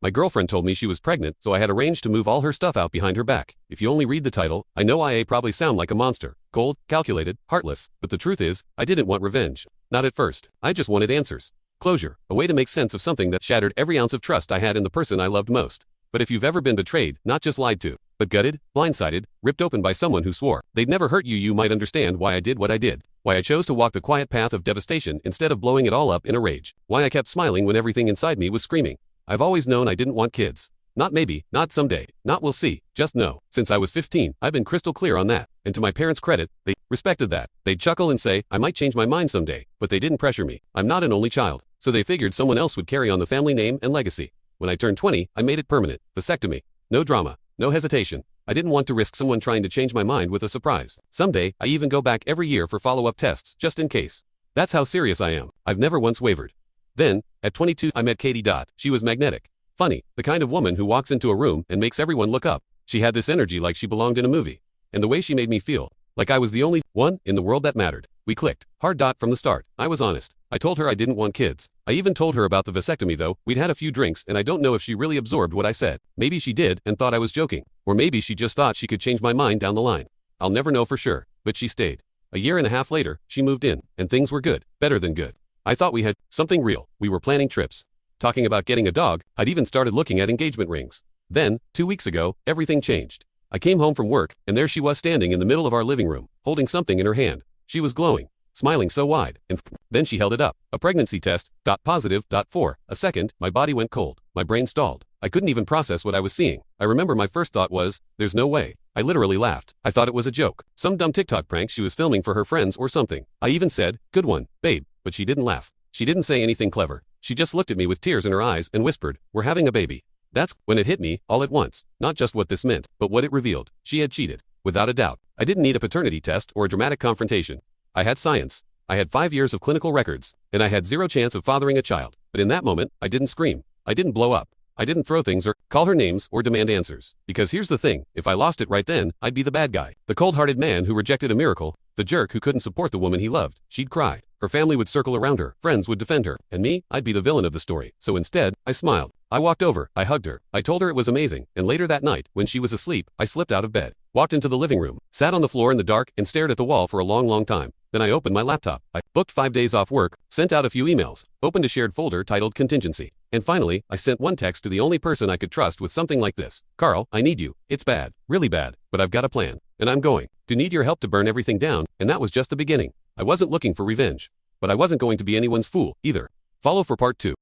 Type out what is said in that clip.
My girlfriend told me she was pregnant, so I had arranged to move all her stuff out behind her back. If you only read the title, I know I probably sound like a monster. Cold, calculated, heartless, but the truth is, I didn't want revenge. Not at first. I just wanted answers. Closure, a way to make sense of something that shattered every ounce of trust I had in the person I loved most. But if you've ever been betrayed, not just lied to, but gutted, blindsided, ripped open by someone who swore they'd never hurt you, you might understand why I did what I did. Why I chose to walk the quiet path of devastation instead of blowing it all up in a rage. Why I kept smiling when everything inside me was screaming. I've always known I didn't want kids. Not maybe, not someday, not we'll see, just no. Since I was 15, I've been crystal clear on that. And to my parents' credit, they respected that. They'd chuckle and say, I might change my mind someday, but they didn't pressure me. I'm not an only child, so they figured someone else would carry on the family name and legacy. When I turned 20, I made it permanent. Vasectomy. No drama, no hesitation. I didn't want to risk someone trying to change my mind with a surprise. Someday, I even go back every year for follow-up tests, just in case. That's how serious I am. I've never once wavered. Then, at 22, I met Katie. She was magnetic. Funny, the kind of woman who walks into a room and makes everyone look up. She had this energy like she belonged in a movie. And the way she made me feel, like I was the only one in the world that mattered. We clicked. Hard. From the start. I was honest. I told her I didn't want kids. I even told her about the vasectomy though. We'd had a few drinks and I don't know if she really absorbed what I said. Maybe she did and thought I was joking. Or maybe she just thought she could change my mind down the line. I'll never know for sure, but she stayed. A year and a half later, she moved in, and things were good. Better than good. I thought we had something real. We were planning trips. Talking about getting a dog. I'd even started looking at engagement rings. Then, 2 weeks ago, everything changed. I came home from work, and there she was standing in the middle of our living room, holding something in her hand. She was glowing, smiling so wide, and then she held it up. A pregnancy test, positive. For a second, my body went cold. My brain stalled. I couldn't even process what I was seeing. I remember my first thought was, there's no way. I literally laughed. I thought it was a joke. Some dumb TikTok prank she was filming for her friends or something. I even said, good one, babe, but she didn't laugh. She didn't say anything clever. She just looked at me with tears in her eyes and whispered, we're having a baby. That's when it hit me, all at once. Not just what this meant, but what it revealed. She had cheated. Without a doubt. I didn't need a paternity test or a dramatic confrontation. I had science. I had 5 years of clinical records, and I had zero chance of fathering a child. But in that moment, I didn't scream. I didn't blow up. I didn't throw things or call her names or demand answers. Because here's the thing, if I lost it right then, I'd be the bad guy. The cold-hearted man who rejected a miracle. The jerk who couldn't support the woman he loved. She'd cry. Her family would circle around her. Friends would defend her. And me, I'd be the villain of the story. So instead, I smiled. I walked over. I hugged her. I told her it was amazing. And later that night, when she was asleep, I slipped out of bed. Walked into the living room. Sat on the floor in the dark and stared at the wall for a long time. Then I opened my laptop. I booked 5 days off work, sent out a few emails, opened a shared folder titled Contingency. And finally, I sent one text to the only person I could trust with something like this. Carl, I need you. It's bad. Really bad. But I've got a plan. And I'm going to need your help to burn everything down. And that was just the beginning. I wasn't looking for revenge. But I wasn't going to be anyone's fool, either. Follow for part 2.